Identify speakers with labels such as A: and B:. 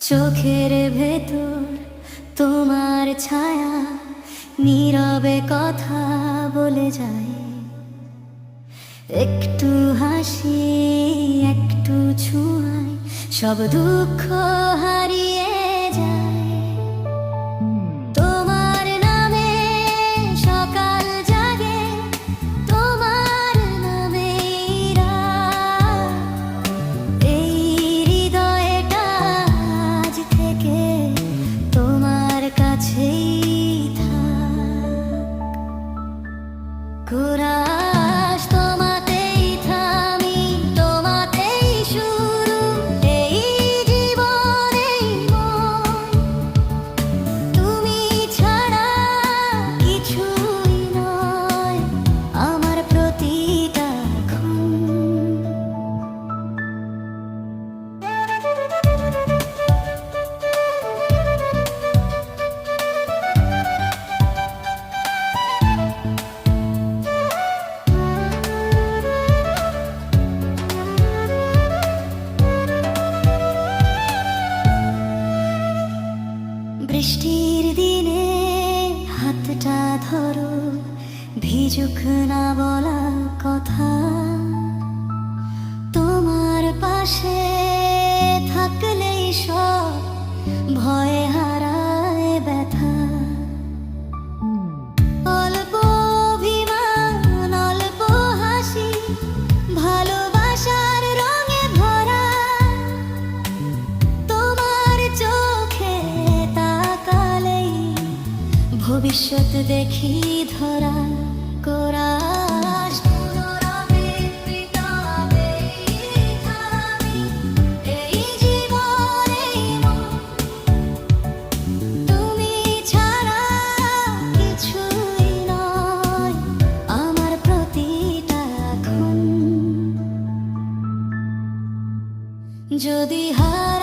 A: চোখের ভেতর তোমার ছায়া নীরবে কথা বলে যায়। একটু হাসি, একটু ছোঁয়ায় সব দুঃখ হারিয়ে যায়। তোমার নামে সকাল জাগে, তোমার নামে রাত। এই হৃদয়টা আজ থেকে তোমার কাছেই থাক। কোরাস তোমাতেই থামি, তোমাতেই শুরু এই জীবন, এই মন। তুমি ছাড়া কিছুই নয় আমার প্রতিটা ক্ষণ। বৃষ্টির দিনে হাতটা ধরো, ভিজুক না বলা কথা। তোমার পাশে থাকলেই সব ভয়ে হারায় ব্যথা। অল্প অভিমান, অল্প হাসি, ভালোবাসার রঙে ভরা। তোমার চোখে তাকালেই ভবিষ্যৎ দেখি ধরা। কোরাস পুনরাবে হৃদয়ে থামি, এই জীবন, এই মন। তুমি ছাড়া কিছুই নয় আমার প্রতিটা ক্ষণ। যদি হার